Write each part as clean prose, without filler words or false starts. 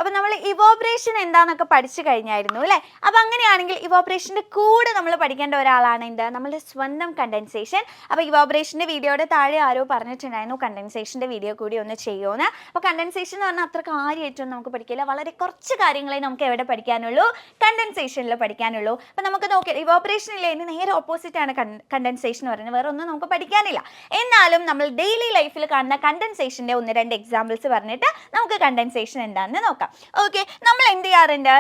അപ്പോൾ നമ്മൾ ഇവോപ്പറേഷൻ എന്താണെന്നൊക്കെ പഠിച്ചു കഴിഞ്ഞായിരുന്നു അല്ലേ? അപ്പോൾ അങ്ങനെയാണെങ്കിൽ ഇവോപ്പറേഷൻ്റെ കൂടെ നമ്മൾ പഠിക്കേണ്ട ഒരാളാണ് എന്ത്, നമ്മുടെ സ്വന്തം കണ്ടൻസേഷൻ. അപ്പോൾ ഇവോപ്പറേഷൻ്റെ വീഡിയോയുടെ താഴെ ആരോ പറഞ്ഞിട്ടുണ്ടായിരുന്നു കണ്ടൻസേഷൻ്റെ വീഡിയോ കൂടി ഒന്ന് ചെയ്യുമെന്ന്. അപ്പോൾ കണ്ടൻസേഷൻ എന്ന് പറഞ്ഞാൽ അത്ര കാര്യമായിട്ടൊന്നും നമുക്ക് പഠിക്കില്ല, വളരെ കുറച്ച് കാര്യങ്ങളെ നമുക്ക് എവിടെ പഠിക്കാനുള്ളൂ, കണ്ടൻസേഷനിൽ പഠിക്കാനുള്ളൂ. അപ്പോൾ നമുക്ക് നോക്കിയാൽ ഇവോപ്പറേഷനിൽ അതിന് നേരെ ഓപ്പോസിറ്റാണ് കണ്ടൻസേഷൻ എന്ന് പറയുന്നത്, വേറെ ഒന്നും നമുക്ക് പഠിക്കാനില്ല. എന്നാലും നമ്മൾ ഡെയിലി ലൈഫിൽ കാണുന്ന കണ്ടൻസേഷൻ്റെ 1-2 എക്സാമ്പിൾസ് പറഞ്ഞിട്ട് നമുക്ക് കണ്ടൻസേഷൻ എന്താണെന്ന് നോക്കാം. ഓക്കെ, നമ്മൾ എന്ത് ചെയ്യാറുണ്ട്,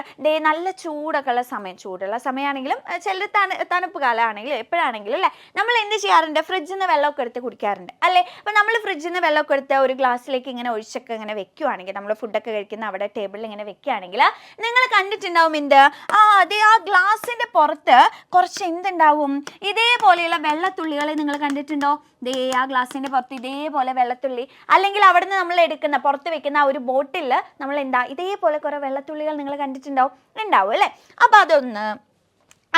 നല്ല ചൂടൊക്കെ ഉള്ള സമയം, ചൂടുള്ള സമയമാണെങ്കിലും ചില തണുപ്പ് കാലമാണെങ്കിലും എപ്പോഴാണെങ്കിലും അല്ലേ, നമ്മൾ എന്ത് ചെയ്യാറുണ്ട്, ഫ്രിഡ്ജിൽ നിന്ന് വെള്ളമൊക്കെ എടുത്ത് കുടിക്കാറുണ്ട് അല്ലേ? അപ്പോൾ നമ്മൾ ഫ്രിഡ്ജിൽ നിന്ന് വെള്ളമൊക്കെ എടുത്ത് ഒരു ഗ്ലാസ്സിലേക്ക് ഇങ്ങനെ ഒഴിച്ചൊക്കെ ഇങ്ങനെ വെക്കുകയാണെങ്കിൽ, നമ്മൾ ഫുഡൊക്കെ കഴിക്കുന്ന അവിടെ ടേബിളിൽ ഇങ്ങനെ വെക്കുകയാണെങ്കിൽ നിങ്ങൾ കണ്ടിട്ടുണ്ടാവും എന്ത്, അതെ ആ ഗ്ലാസിൻ്റെ പുറത്ത് കുറച്ച് എന്തുണ്ടാവും, ഇതേപോലെയുള്ള വെള്ളത്തുള്ളികളെ നിങ്ങൾ കണ്ടിട്ടുണ്ടോ? ആ ഗ്ലാസിൻ്റെ പുറത്ത് ഇതേപോലെ വെള്ളത്തുള്ളി, അല്ലെങ്കിൽ അവിടെ നിന്ന് നമ്മൾ എടുക്കുന്ന പുറത്ത് വെക്കുന്ന ആ ഒരു ബോട്ടിൽ നമ്മൾ എന്താ ഇതേപോലെ കുറേ വെള്ളത്തുള്ളികൾ നിങ്ങൾ ഉണ്ടാവും അല്ലേ? അപ്പോൾ അതൊന്ന്.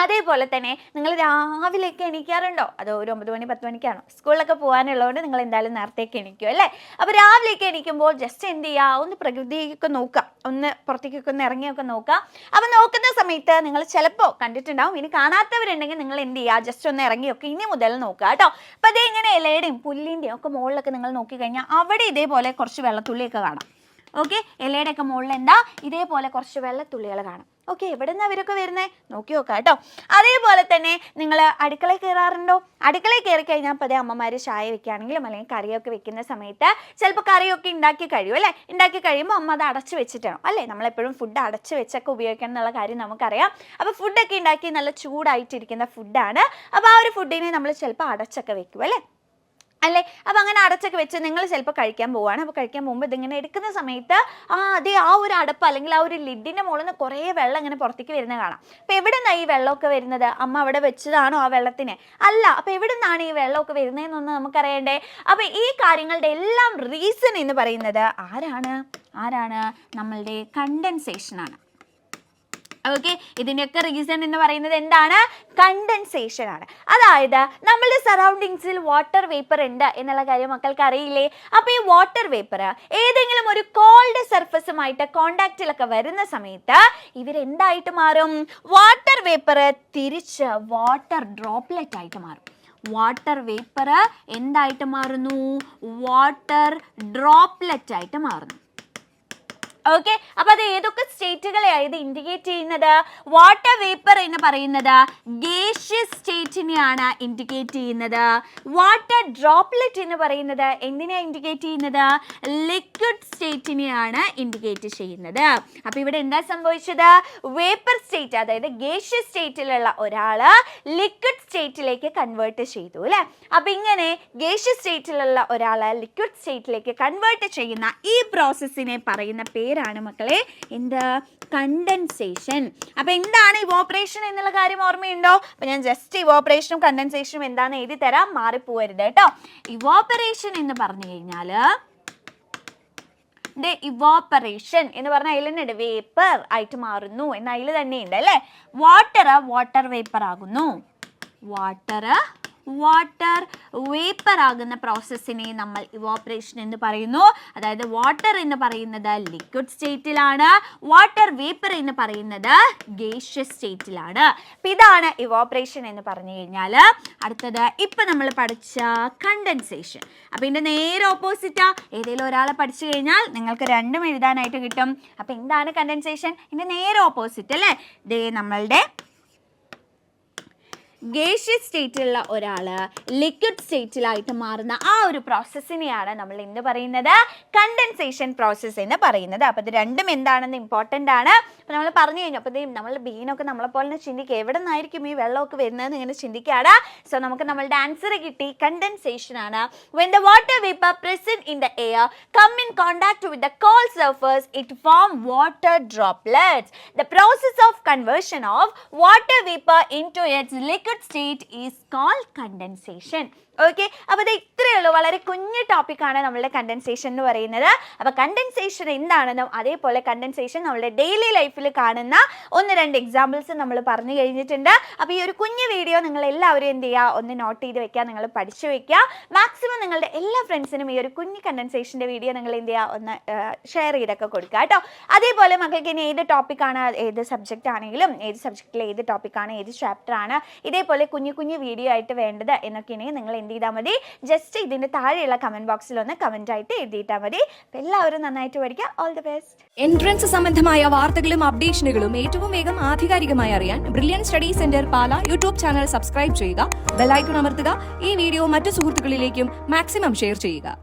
അതേപോലെ തന്നെ നിങ്ങൾ രാവിലെയൊക്കെ എണീക്കാറുണ്ടോ? അത് ഒരു 9 മണി 10 മണിക്കാണോ? സ്കൂളിലൊക്കെ പോകാനുള്ളതുകൊണ്ട് നിങ്ങൾ എന്തായാലും നേരത്തേക്ക് എണീക്കും അല്ലേ? അപ്പോൾ രാവിലെയൊക്കെ എണീക്കുമ്പോൾ ജസ്റ്റ് എന്ത് ചെയ്യുക, ഒന്ന് പ്രകൃതിയൊക്കെ നോക്കുക, ഒന്ന് പുറത്തേക്കൊക്കെ ഒന്ന് ഇറങ്ങിയൊക്കെ നോക്കുക. അപ്പോൾ നോക്കുന്ന സമയത്ത് നിങ്ങൾ ചിലപ്പോൾ കണ്ടിട്ടുണ്ടാവും, ഇനി കാണാത്തവരുണ്ടെങ്കിൽ നിങ്ങൾ എന്ത് ചെയ്യുക, ജസ്റ്റ് ഒന്ന് ഇറങ്ങിയൊക്കെ ഇനി മുതൽ നോക്കുക കേട്ടോ. അപ്പോൾ അതേ ഇങ്ങനെ ഇലയുടെയും പുല്ലിൻ്റെയും ഒക്കെ മുകളിലൊക്കെ നിങ്ങൾ നോക്കിക്കഴിഞ്ഞാൽ അവിടെ ഇതേപോലെ കുറച്ച് വെള്ളത്തുള്ളിയൊക്കെ കാണാം. ഓക്കെ, ഇലയുടെ ഒക്കെ മുകളിൽ എന്താ ഇതേപോലെ കുറച്ച് വെള്ളത്തുള്ളികൾ കാണാം. ഓക്കെ, എവിടെ നിന്ന് അവരൊക്കെ വരുന്നത് നോക്കി നോക്കാം കേട്ടോ. അതേപോലെ തന്നെ നിങ്ങൾ അടുക്കളയിൽ കയറാറുണ്ടോ? അടുക്കളയിൽ കയറി കഴിഞ്ഞാൽ അപ്പോൾ അതേ അമ്മമാർ ചായ വെക്കുകയാണെങ്കിലും അല്ലെങ്കിൽ കറിയൊക്കെ വെക്കുന്ന സമയത്ത് ചിലപ്പോൾ കറിയൊക്കെ ഉണ്ടാക്കി കഴിയും അല്ലേ? ഉണ്ടാക്കി കഴിയുമ്പോൾ അമ്മ അത് അടച്ചു വെച്ചിട്ടാണ് അല്ലേ? നമ്മളെപ്പോഴും ഫുഡ് അടച്ചു വെച്ചൊക്കെ ഉപയോഗിക്കണം എന്നുള്ള കാര്യം നമുക്കറിയാം. അപ്പോൾ ഫുഡൊക്കെ ഉണ്ടാക്കി നല്ല ചൂടായിട്ടിരിക്കുന്ന ഫുഡാണ്. അപ്പോൾ ആ ഒരു ഫുഡിനെ നമ്മൾ ചിലപ്പോൾ അടച്ചൊക്കെ വെക്കും അല്ലേ? അപ്പോൾ അങ്ങനെ അടച്ചൊക്കെ വെച്ച് നിങ്ങൾ ചിലപ്പോൾ കഴിക്കാൻ പോവുകയാണ്. അപ്പോൾ കഴിക്കാൻ പോകുമ്പോൾ ഇതിങ്ങനെ എടുക്കുന്ന സമയത്ത് അതേ ആ ഒരു അടപ്പ് അല്ലെങ്കിൽ ആ ഒരു ലിഡിൻ്റെ മുകളിൽ നിന്ന് കുറേ വെള്ളം ഇങ്ങനെ പുറത്തേക്ക് വരുന്നത് കാണാം. അപ്പോൾ എവിടെ നിന്നാണ് ഈ വെള്ളമൊക്കെ വരുന്നത്? അമ്മ അവിടെ വെച്ചതാണോ ആ വെള്ളത്തിന്? അല്ല. അപ്പോൾ എവിടെ നിന്നാണ് ഈ വെള്ളമൊക്കെ വരുന്നതെന്നൊന്ന് നമുക്കറിയണ്ടേ? അപ്പോൾ ഈ കാര്യങ്ങളുടെ എല്ലാം റീസൺ എന്ന് പറയുന്നത് ആരാണ്? നമ്മളുടെ കണ്ടൻസേഷനാണ്. ഓക്കെ, ഇതിൻ്റെയൊക്കെ റീസൺ എന്ന് പറയുന്നത് എന്താണ്? കണ്ടൻസേഷൻ ആണ്. അതായത് നമ്മളുടെ സറൗണ്ടിങ്സിൽ വാട്ടർ വേപ്പർ ഉണ്ട് എന്നുള്ള കാര്യം മക്കൾക്ക് അറിയില്ലേ? അപ്പോൾ ഈ വാട്ടർ വേപ്പർ ഏതെങ്കിലും ഒരു കോൾഡ് സർഫസുമായിട്ട് കോണ്ടാക്റ്റിലൊക്കെ വരുന്ന സമയത്ത് ഇവരെന്തായിട്ട് മാറും? വാട്ടർ വേപ്പർ തിരിച്ച് വാട്ടർ ഡ്രോപ്ലെറ്റ് ആയിട്ട് മാറും. വാട്ടർ വേപ്പർ എന്തായിട്ട് മാറുന്നു? വാട്ടർ ഡ്രോപ്ലെറ്റ് ആയിട്ട് മാറുന്നു. ഓക്കെ, അപ്പോൾ അത് ഏതൊക്കെ സ്റ്റേറ്റുകളെയാണ് ഇത് ഇൻഡിക്കേറ്റ് ചെയ്യുന്നത്? വാട്ടർ വേപ്പർ എന്ന് പറയുന്നത് ഗേഷ്യസ് സ്റ്റേറ്റിനെയാണ് ഇൻഡിക്കേറ്റ് ചെയ്യുന്നത്. വാട്ടർ ഡ്രോപ്ലെറ്റ് എന്ന് പറയുന്നത് എന്തിനെയാണ് ഇൻഡിക്കേറ്റ് ചെയ്യുന്നത്? ലിക്വിഡ് സ്റ്റേറ്റിനെയാണ് ഇൻഡിക്കേറ്റ് ചെയ്യുന്നത്. അപ്പോൾ ഇവിടെ എന്താ സംഭവിച്ചത്? വേപ്പർ സ്റ്റേറ്റ്, അതായത് ഗേഷ്യസ് സ്റ്റേറ്റിലുള്ള ഒരാൾ ലിക്വിഡ് സ്റ്റേറ്റിലേക്ക് കൺവേർട്ട് ചെയ്തു അല്ലേ? അപ്പോൾ ഇങ്ങനെ ഗേഷ്യസ് സ്റ്റേറ്റിലുള്ള ഒരാൾ ലിക്വിഡ് സ്റ്റേറ്റിലേക്ക് കൺവേർട്ട് ചെയ്യുന്ന ഈ പ്രോസസ്സിനെ പറയുന്ന പേരാണ് മക്കളെ എന്ത്? കണ്ടൻസേഷൻ. അപ്പോൾ എന്താണ് ഇവോപ്പറേഷൻ എന്നുള്ള കാര്യം ഓർമ്മയുണ്ടോ? അപ്പോൾ ഞാൻ ജസ്റ്റ് ഇവോപ്പറേഷനും കണ്ടൻസേഷനും എന്താണെന്ന് എഴുതി തരാം, മാറിപ്പോകരുത് കേട്ടോ. ഇവോപ്പറേഷൻ എന്ന് പറഞ്ഞു കഴിഞ്ഞാൽ ഇവോപ്പറേഷൻ എന്ന് പറഞ്ഞാൽ അതിൽ തന്നെ വേപ്പർ ആയിട്ട് മാറുന്നു എന്ന അതിൽ തന്നെ ഉണ്ട് അല്ലേ? വാട്ടർ വേപ്പർ ആകുന്നു. വാട്ടർ വേപ്പർ ആകുന്ന പ്രോസസ്സിനെ നമ്മൾ ഇവോപ്പറേഷൻ എന്ന് പറയുന്നു. അതായത് വാട്ടർ എന്ന് പറയുന്നത് ലിക്വിഡ് സ്റ്റേറ്റിലാണ്, വാട്ടർ വേപ്പർ എന്ന് പറയുന്നത് ഗേഷ്യസ് സ്റ്റേറ്റിലാണ്. അപ്പം ഇതാണ് ഇവോപ്പറേഷൻ എന്ന് പറഞ്ഞു കഴിഞ്ഞാൽ. അടുത്തത് ഇപ്പം നമ്മൾ പഠിച്ച കണ്ടൻസേഷൻ. അപ്പം ഇതിൻ്റെ നേരെ ഓപ്പോസിറ്റാ. ഏതെങ്കിലും ഒരാളെ പഠിച്ചു കഴിഞ്ഞാൽ നിങ്ങൾക്ക് രണ്ടും എഴുതാനായിട്ട് കിട്ടും. അപ്പം എന്താണ് കണ്ടൻസേഷൻ? ഇതിൻ്റെ നേരെ ഓപ്പോസിറ്റ് അല്ലേ? നമ്മളുടെ ഗേഷ്യസ് സ്റ്റേറ്റിലുള്ള ഒരാൾ ലിക്വിഡ് സ്റ്റേറ്റിലായിട്ട് മാറുന്ന ആ ഒരു പ്രോസസ്സിനെയാണ് നമ്മൾ എന്ത് പറയുന്നത്? കണ്ടൻസേഷൻ പ്രോസസ്സ് എന്ന് പറയുന്നത്. അപ്പോൾ ഇത് രണ്ടും എന്താണെന്ന് ഇമ്പോർട്ടൻ്റ് ആണ്. അപ്പോൾ നമ്മൾ പറഞ്ഞു കഴിഞ്ഞു. അപ്പോൾ നമ്മളുടെ ബീനൊക്കെ നമ്മളെപ്പോലെ തന്നെ ചിന്തിക്കുക, എവിടെ നിന്നായിരിക്കും ഈ വെള്ളമൊക്കെ വരുന്നതെന്ന് ഇങ്ങനെ ചിന്തിക്കുകയാണ്. സോ നമുക്ക് നമ്മളുടെ ആൻസർ കിട്ടി, കണ്ടൻസേഷൻ ആണ്. When the water vapor present in the air come in contact with the cold surface, it form water droplets. The process of conversion of water vapor into its liquid state is called condensation. Okay, അപ്പോൾ ഇത് ഇത്രയേ ഉള്ളൂ. വളരെ കുഞ്ഞു ടോപ്പിക്കാണ് നമ്മളുടെ condensation എന്ന് പറയുന്നത്. അപ്പോൾ കണ്ടൻസേഷൻ എന്താണെന്നും അതേപോലെ കണ്ടൻസേഷൻ നമ്മളുടെ ഡെയിലി ലൈഫിൽ കാണുന്ന 1-2 എക്സാമ്പിൾസ് നമ്മൾ പറഞ്ഞു കഴിഞ്ഞിട്ടുണ്ട്. അപ്പോൾ ഈ ഒരു കുഞ്ഞു വീഡിയോ നിങ്ങൾ എല്ലാവരും എന്ത് ചെയ്യുക, ഒന്ന് നോട്ട് ചെയ്ത് വെക്കുക, നിങ്ങൾ പഠിച്ചു വെക്കുക. മാക്സിമം നിങ്ങളുടെ എല്ലാ ഫ്രണ്ട്സിനും ഈ ഒരു കുഞ്ഞു കണ്ടൻസേഷൻ്റെ വീഡിയോ നിങ്ങൾ എന്ത് ചെയ്യുക, ഒന്ന് ഷെയർ ചെയ്തൊക്കെ കൊടുക്കുക കേട്ടോ. അതേപോലെ മക്കൾക്ക് ഇനി ഏത് ടോപ്പിക്കാണ്, ഏത് സബ്ജക്റ്റ് ആണെങ്കിലും, ഏത് സബ്ജക്റ്റിലെ ഏത് ടോപ്പിക്കാണ്, ഏത് ചാപ്റ്ററാണ് ഇതേപോലെ കുഞ്ഞു കുഞ്ഞു വീഡിയോ ആയിട്ട് വേണ്ടത് എന്നൊക്കെയാണെങ്കിൽ നിങ്ങൾ എന്ത് ചെയ്താൽ മതി, ജസ്റ്റ് ഇതിൻ്റെ താഴെയുള്ള കമൻറ്റ് ബോക്സിൽ ഒന്ന് കമൻ്റ് ആയിട്ട് എഴുതിയിട്ടാൽ മതി. അപ്പോൾ എല്ലാവരും നന്നായിട്ട് പഠിക്കുക. All the best. എൻട്രൻസ് സംബന്ധമായ വാർത്തകളും അപ്ഡേഷനുകളും ഏറ്റവും വേഗം ആധികാരികമായി അറിയാൻ ബ്രില്യൻ സ്റ്റഡി സെന്റർ പാല യൂട്യൂബ് ചാനൽ സബ്സ്ക്രൈബ് ചെയ്യുക, ബെൽ ഐക്കൺ അമർത്തുക, ഈ വീഡിയോ മറ്റു സുഹൃത്തുക്കളിലേക്കും മാക്സിമം ഷെയർ ചെയ്യുക.